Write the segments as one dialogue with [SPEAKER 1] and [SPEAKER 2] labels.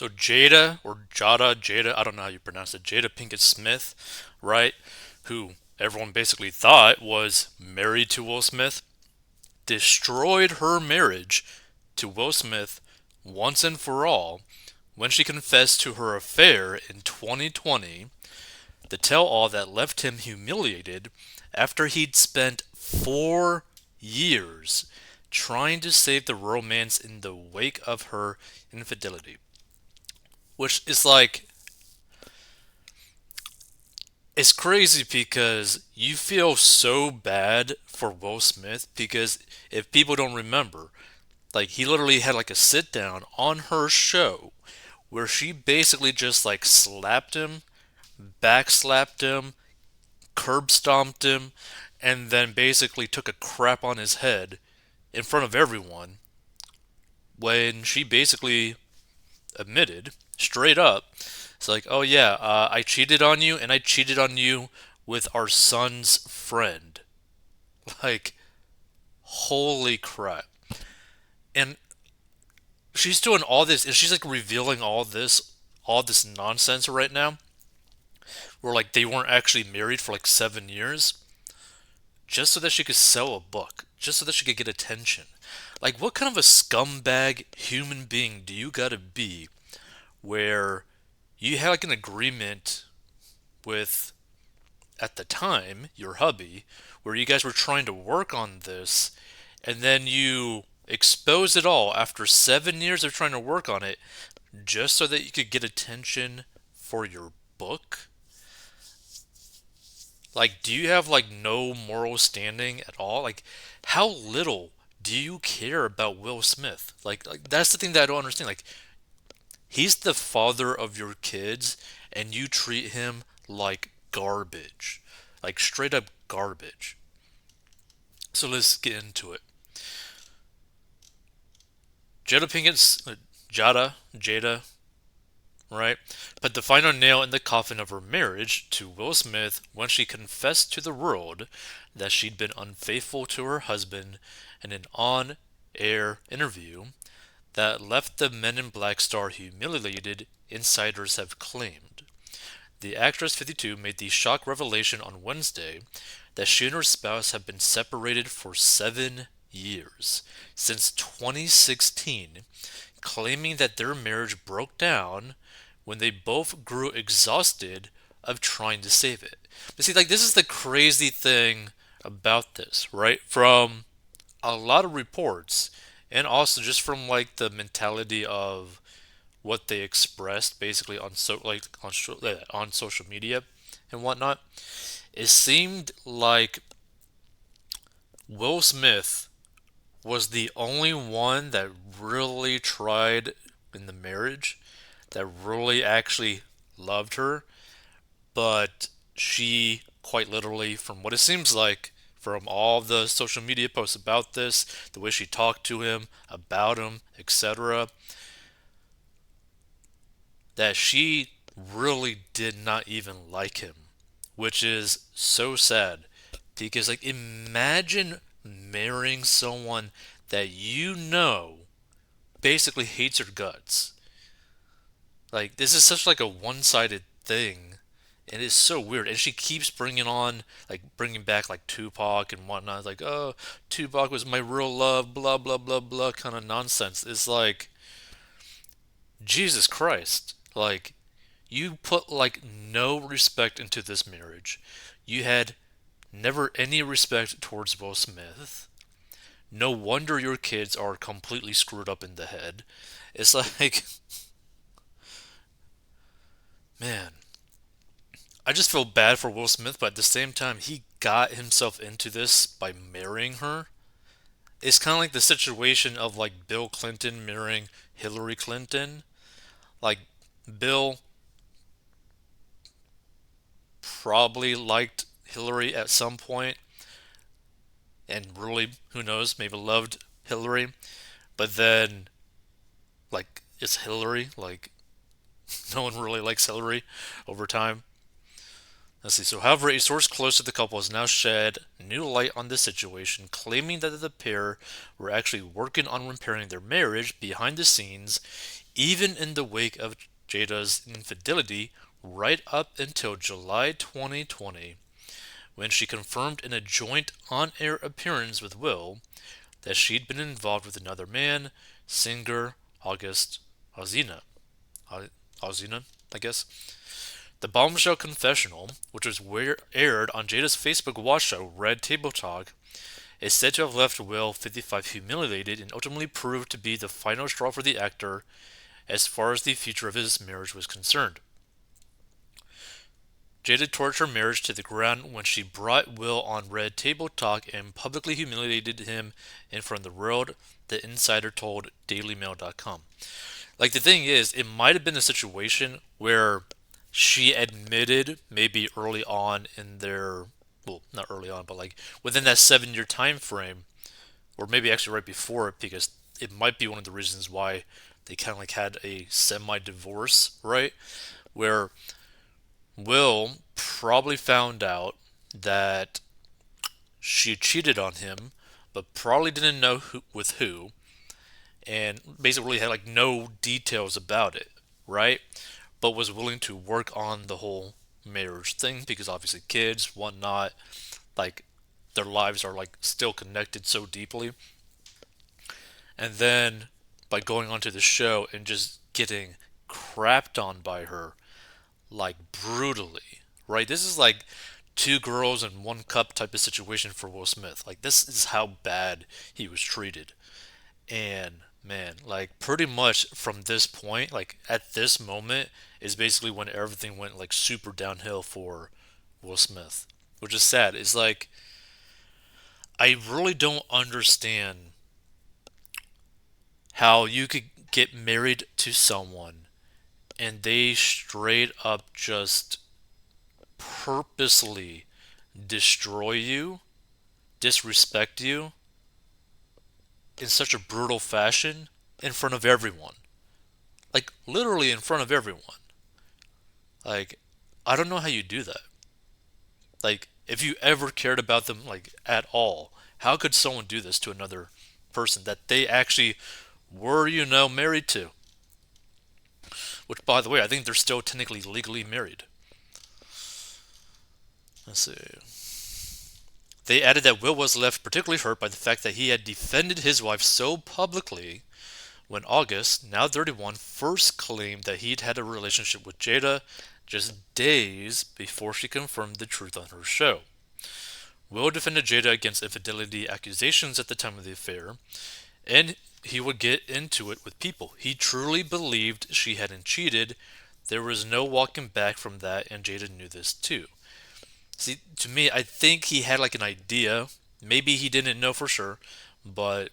[SPEAKER 1] So Jada or Jada, I don't know how you pronounce it, Jada Pinkett Smith, right? Who everyone basically thought was married to Will Smith, destroyed her marriage to Will Smith once and for all when she confessed to her affair in 2020, the tell all that left him humiliated after he'd spent 4 years trying to save the romance in the wake of her infidelity. Which is like, it's crazy because you feel so bad for Will Smith because if people don't remember, like he literally had like a sit down on her show where she basically just like slapped him, backslapped him, curb stomped him, and then basically took a crap on his head in front of everyone when she basically admitted straight up, it's like, oh yeah, I cheated on you and I cheated on you with our son's friend. Like, holy crap. And she's doing all this and she's like revealing all this nonsense right now where like they weren't actually married for like 7 years just so that she could sell a book, just so that she could get attention. Like, what kind of a scumbag human being do you gotta be where you had like an agreement with, at the time, your hubby, where you guys were trying to work on this, and then you expose it all after 7 years of trying to work on it just so that you could get attention for your book? Like, do you have like no moral standing at all? Like, how little do you care about Will Smith? Like that's the thing that I don't understand. Like, he's the father of your kids, and you treat him like garbage. Like, straight up garbage. So let's get into it. Jada Pinkett's Jada, right? Put the final nail in the coffin of her marriage to Will Smith when she confessed to the world that she'd been unfaithful to her husband in an on air interview that left the Men in Black star humiliated, insiders have claimed. The actress 52 made the shock revelation on Wednesday that she and her spouse have been separated for 7 years, since 2016, claiming that their marriage broke down when they both grew exhausted of trying to save it. But see, like, this is the crazy thing about this, right? From a lot of reports, and also just from like the mentality of what they expressed basically on on social media and whatnot, it seemed like Will Smith was the only one that really tried in the marriage, that really actually loved her, but she quite literally, from what it seems like, from all the social media posts about this, the way she talked to him, about him, etc., that she really did not even like him, which is so sad. Because, like, imagine marrying someone that you know basically hates your guts. Like, this is such like a one-sided thing, and it's so weird. And she keeps bringing back like Tupac and whatnot. Like, oh, Tupac was my real love, blah blah blah blah, kind of nonsense. It's like, Jesus Christ. Like, you put like no respect into this marriage. You had never any respect towards Will Smith. No wonder your kids are completely screwed up in the head. It's like, man, I just feel bad for Will Smith, but at the same time, he got himself into this by marrying her. It's kind of like the situation of like Bill Clinton marrying Hillary Clinton. Like, Bill probably liked Hillary at some point, and really, who knows, maybe loved Hillary. But then, like, it's Hillary. Like, no one really likes Hillary over time. Let's see. So, however, a source close to the couple has now shed new light on this situation, claiming that the pair were actually working on repairing their marriage behind the scenes, even in the wake of Jada's infidelity, right up until July 2020, when she confirmed in a joint on air appearance with Will that she'd been involved with another man, singer August Alsina. Alsina, I guess. The bombshell confessional, which was aired on Jada's Facebook watch show Red Table Talk, is said to have left Will 55 humiliated and ultimately proved to be the final straw for the actor as far as the future of his marriage was concerned. Jada torched her marriage to the ground when she brought Will on Red Table Talk and publicly humiliated him in front of the world, the insider told DailyMail.com. Like, the thing is, it might have been a situation where she admitted maybe early on in their, well, not early on, but like within that 7 year time frame, or maybe actually right before it, because it might be one of the reasons why they kind of like had a semi divorce, right? Where Will probably found out that she cheated on him, but probably didn't know with who, and basically had like no details about it, right? But was willing to work on the whole marriage thing because obviously kids, whatnot, like their lives are like still connected so deeply. And then by going onto the show and just getting crapped on by her, like brutally, right? This is like two girls and one cup type of situation for Will Smith. Like, this is how bad he was treated. And man, like pretty much from this point, like at this moment, is basically when everything went like super downhill for Will Smith, which is sad. It's like I really don't understand how you could get married to someone and they straight up just purposely destroy you, disrespect you in such a brutal fashion in front of everyone. Like, literally in front of everyone. Like, I don't know how you do that. Like, if you ever cared about them, like, at all, how could someone do this to another person that they actually were, married to? Which, by the way, I think they're still technically legally married. Let's see. They added that Will was left particularly hurt by the fact that he had defended his wife so publicly when August, now 31, first claimed that he'd had a relationship with Jada just days before she confirmed the truth on her show. Will defended Jada against infidelity accusations at the time of the affair, and he would get into it with people. He truly believed she hadn't cheated. There was no walking back from that, and Jada knew this too. See, to me, I think he had like an idea. Maybe he didn't know for sure, but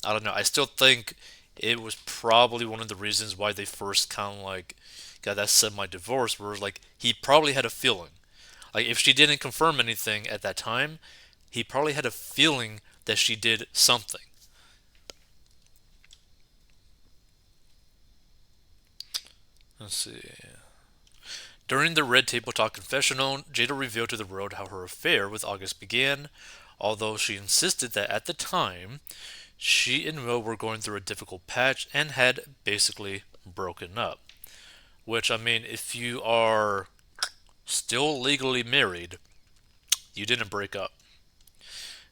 [SPEAKER 1] I don't know. I still think it was probably one of the reasons why they first kind of like got that semi-divorce, where like he probably had a feeling. Like, if she didn't confirm anything at that time, he probably had a feeling that she did something. Let's see. During the Red Table Talk confessional, Jada revealed to the world how her affair with August began, although she insisted that at the time, she and Will were going through a difficult patch and had basically broken up. Which, I mean, if you are still legally married, you didn't break up.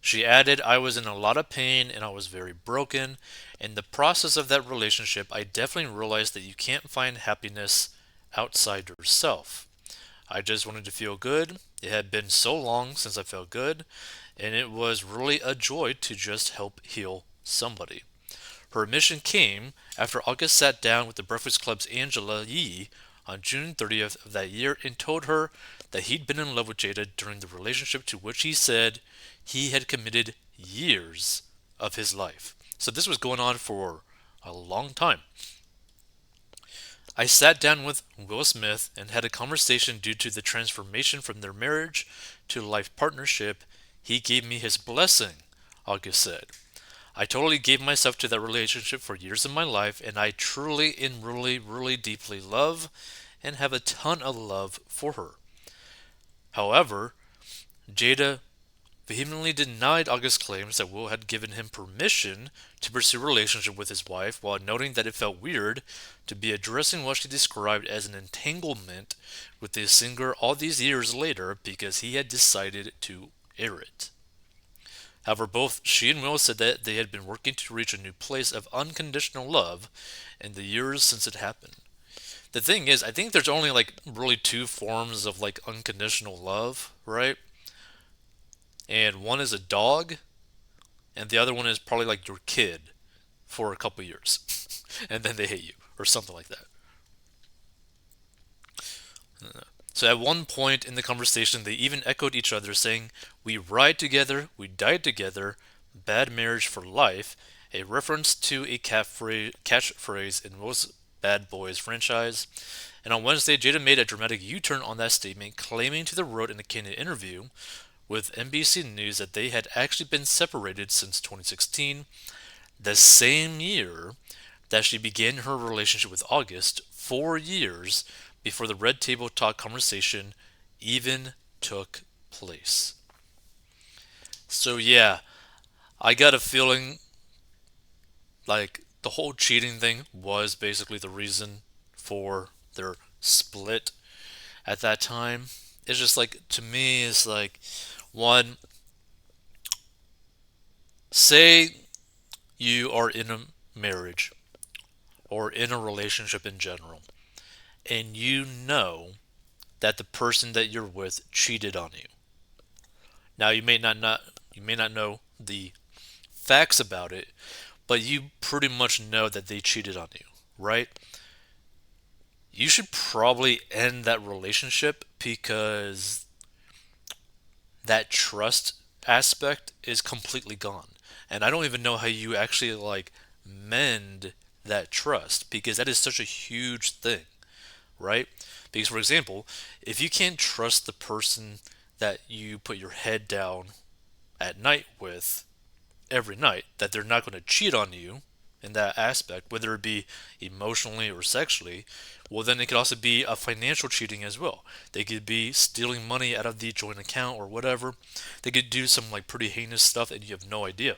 [SPEAKER 1] She added, I was in a lot of pain and I was very broken. In the process of that relationship, I definitely realized that you can't find happiness outside yourself. I just wanted to feel good. It had been so long since I felt good, and it was really a joy to just help heal somebody. Her admission came after August sat down with the Breakfast Club's Angela Yee on June 30th of that year and told her that he'd been in love with Jada during the relationship to which he said he had committed years of his life. So this was going on for a long time. I sat down with Will Smith and had a conversation due to the transformation from their marriage to life partnership. He gave me his blessing, August said. I totally gave myself to that relationship for years of my life, and I truly and really, really deeply love and have a ton of love for her. However, Jada vehemently denied August's claims that Will had given him permission to pursue a relationship with his wife, while noting that it felt weird to be addressing what she described as an entanglement with the singer all these years later because he had decided to air it. However, both she and Will said that they had been working to reach a new place of unconditional love in the years since it happened. The thing is, I think there's only like really two forms of like unconditional love, right? And one is a dog, and the other one is probably like your kid for a couple years, and then they hate you or something like that. So at one point in the conversation, they even echoed each other, saying, "We ride together, we die together, bad marriage for life," a reference to a catchphrase in most Bad Boys franchise. And on Wednesday, Jada made a dramatic U-turn on that statement, claiming to the Road in a candid interview with NBC News that they had actually been separated since 2016, the same year that she began her relationship with August, 4 years before the Red Table Talk conversation even took place. So, yeah, I got a feeling like the whole cheating thing was basically the reason for their split at that time. It's just like, to me, it's like, one, say you are in a marriage or in a relationship in general, and you know that the person that you're with cheated on you. Now you may not know the facts about it, but you pretty much know that they cheated on you, right? You should probably end that relationship because that trust aspect is completely gone. And I don't even know how you actually like mend that trust because that is such a huge thing, right? Because, for example, if you can't trust the person that you put your head down at night with every night, that they're not going to cheat on you in that aspect, whether it be emotionally or sexually, well, then it could also be a financial cheating as well. They could be stealing money out of the joint account or whatever. They could do some like pretty heinous stuff and you have no idea.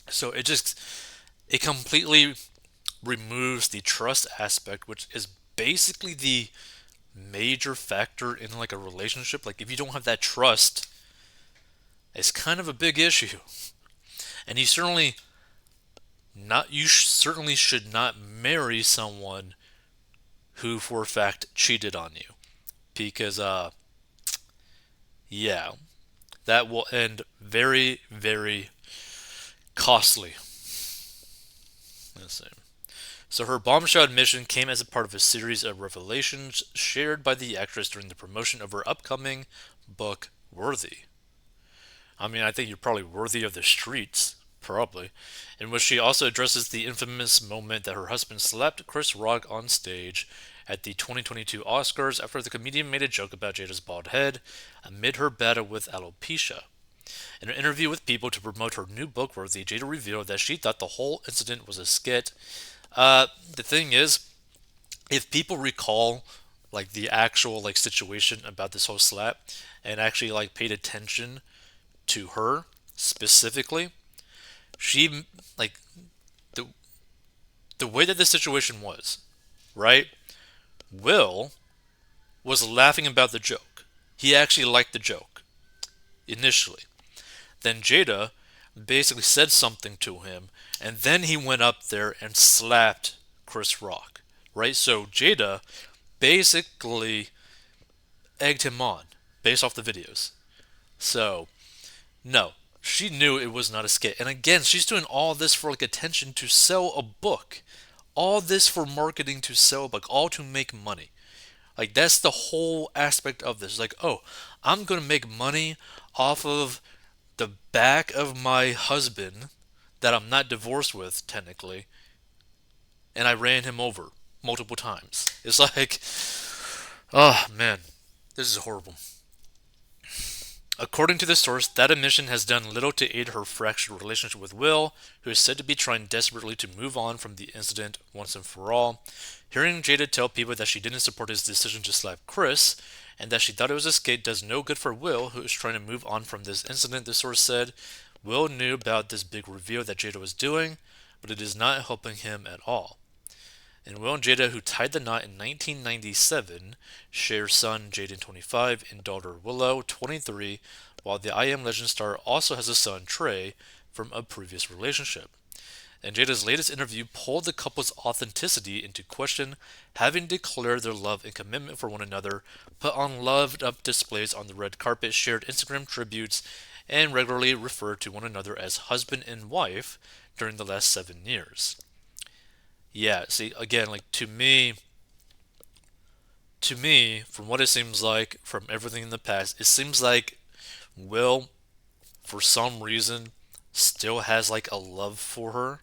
[SPEAKER 1] So it completely removes the trust aspect, which is basically the major factor in like a relationship. Like if you don't have that trust, it's kind of a big issue. And you certainly should not marry someone who for a fact cheated on you because yeah, that will end very very costly. Let's see. So her bombshell admission came as a part of a series of revelations shared by the actress during the promotion of her upcoming book, Worthy. I mean, I think you're probably worthy of the streets, probably, in which she also addresses the infamous moment that her husband slapped Chris Rock on stage at the 2022 Oscars after the comedian made a joke about Jada's bald head amid her battle with alopecia. In an interview with People to promote her new book, Worthy, Jada revealed that she thought the whole incident was a skit. The thing is, if people recall like the actual like situation about this whole slap and actually like paid attention to her specifically, she like the the way that the situation was, right? Will was laughing about the joke. He actually liked the joke initially. Then Jada basically said something to him, and then he went up there and slapped Chris Rock, right? So Jada basically egged him on based off the videos. So, no, she knew it was not a skit. And again, she's doing all this for like attention to sell a book. All this for marketing to sell a book, all to make money. Like that's the whole aspect of this. Like, oh, I'm gonna make money off of the back of my husband that I'm not divorced with technically, and I ran him over multiple times. It's like, oh man, this is horrible. According to the source, that admission has done little to aid her fractured relationship with Will, who is said to be trying desperately to move on from the incident once and for all. Hearing Jada tell people that she didn't support his decision to slap Chris, and that she thought it was a skate does no good for Will, who is trying to move on from this incident, the source said. Will knew about this big reveal that Jada was doing, but it is not helping him at all. And Will and Jada, who tied the knot in 1997, share son Jaden 25 and daughter Willow 23, while the I Am Legend star also has a son Trey from a previous relationship. And Jada's latest interview pulled the couple's authenticity into question, having declared their love and commitment for one another, put on loved up displays on the red carpet, shared Instagram tributes, and regularly referred to one another as husband and wife during the last 7 years. Yeah, see, again, like to me, from what it seems like, from everything in the past, it seems like Will, for some reason, still has like a love for her,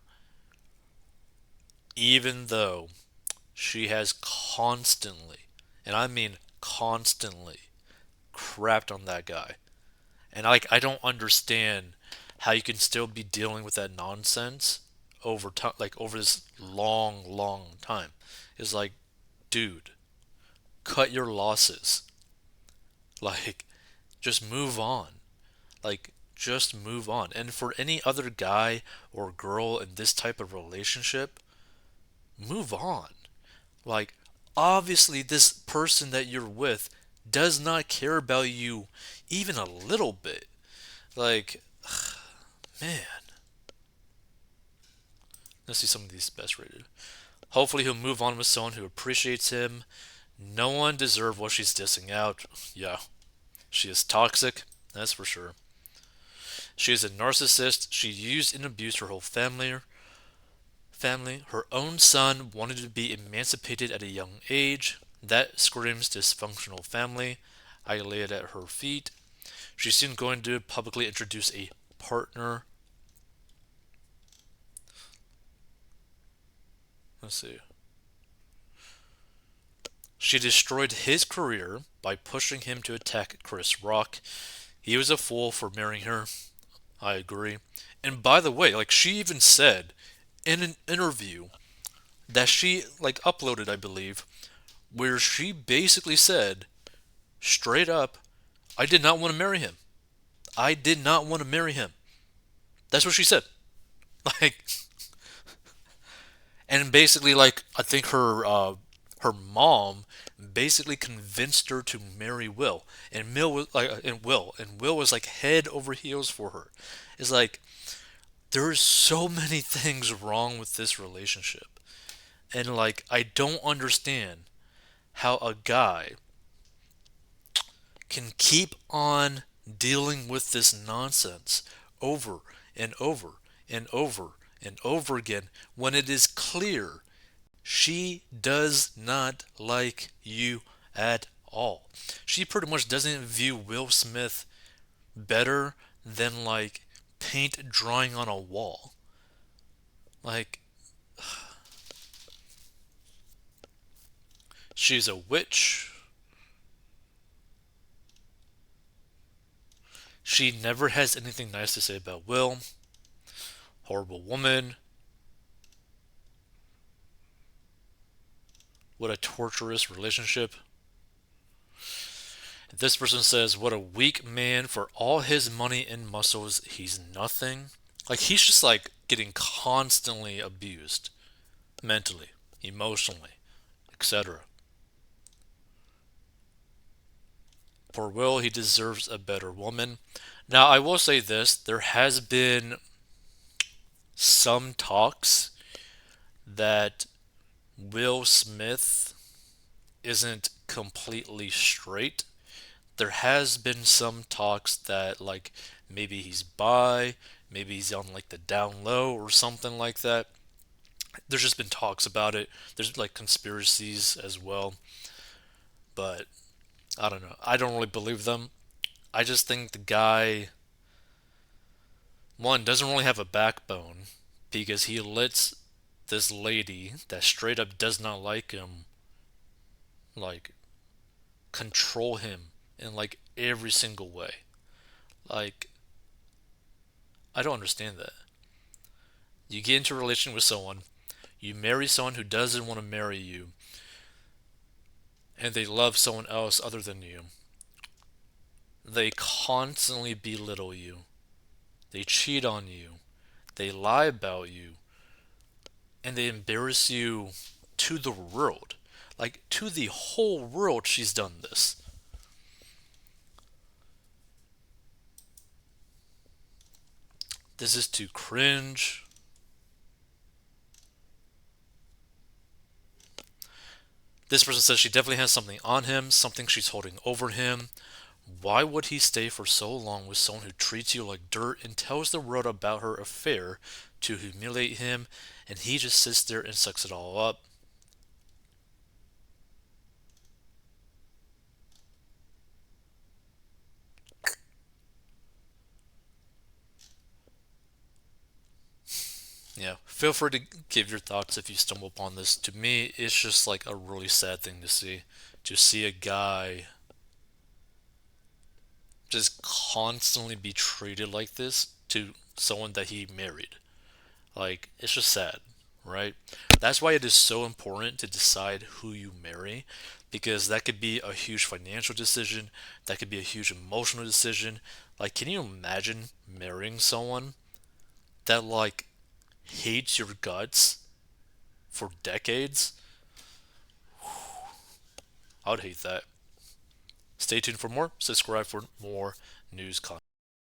[SPEAKER 1] even though she has constantly, and I mean constantly, crapped on that guy. And I don't understand how you can still be dealing with that nonsense over time, like over this long, long time. It's like, dude, cut your losses. Like, just move on. Like, just move on. And for any other guy or girl in this type of relationship, move on. Like, obviously, this person that you're with does not care about you even a little bit. Like, man, let's see some of these best rated. Hopefully, he'll move on with someone who appreciates him. No one deserves what she's dissing out. Yeah, she is toxic, that's for sure. She is a narcissist. She used and abused her whole family. Her own son wanted to be emancipated at a young age. That screams dysfunctional family. I lay it at her feet. She's soon going to publicly introduce a partner. Let's see. She destroyed his career by pushing him to attack Chris Rock. He was a fool for marrying her. I agree. And by the way, like she even said in an interview that she like uploaded, I believe, where she basically said straight up, I did not want to marry him. I did not want to marry him. That's what she said. Like, and basically, like I think her mom basically convinced her to marry Will, and Will was like head over heels for her. It's like there's so many things wrong with this relationship, and like I don't understand how a guy can keep on dealing with this nonsense over and over and over and over again when it is clear she does not like you at all. She pretty much doesn't view Will Smith better than like paint drying on a wall. Like, she's a witch. She never has anything nice to say about Will. Horrible woman. What a torturous relationship. This person says, what a weak man. For all his money and muscles, he's nothing. Like, he's just like getting constantly abused mentally, emotionally, etc. For Will, he deserves a better woman. Now, I will say this there has been some talks that Will Smith isn't completely straight. There has been some talks that like maybe he's bi, maybe he's on like the down low or something like that. There's just been talks about it. There's like conspiracies as well, but I don't know. I don't really believe them. I just think the guy one doesn't really have a backbone because he lets this lady that straight up does not like him like control him in like every single way. Like I don't understand that. You get into a relation with someone, you marry someone who doesn't want to marry you, and they love someone else other than you. They constantly belittle you. They cheat on you. They lie about you. And they embarrass you to the world. Like, to the whole world, she's done this. This is too cringe. This person says she definitely has something on him, something she's holding over him. Why would he stay for so long with someone who treats you like dirt and tells the world about her affair to humiliate him, and he just sits there and sucks it all up? Yeah, feel free to give your thoughts if you stumble upon this. To me, it's just like a really sad thing to see. To see a guy just constantly be treated like this to someone that he married. Like, it's just sad, right? That's why it is so important to decide who you marry, because that could be a huge financial decision, that could be a huge emotional decision. Like, can you imagine marrying someone that, like, hates your guts for decades? I would hate that. Stay tuned for more. Subscribe for more news content.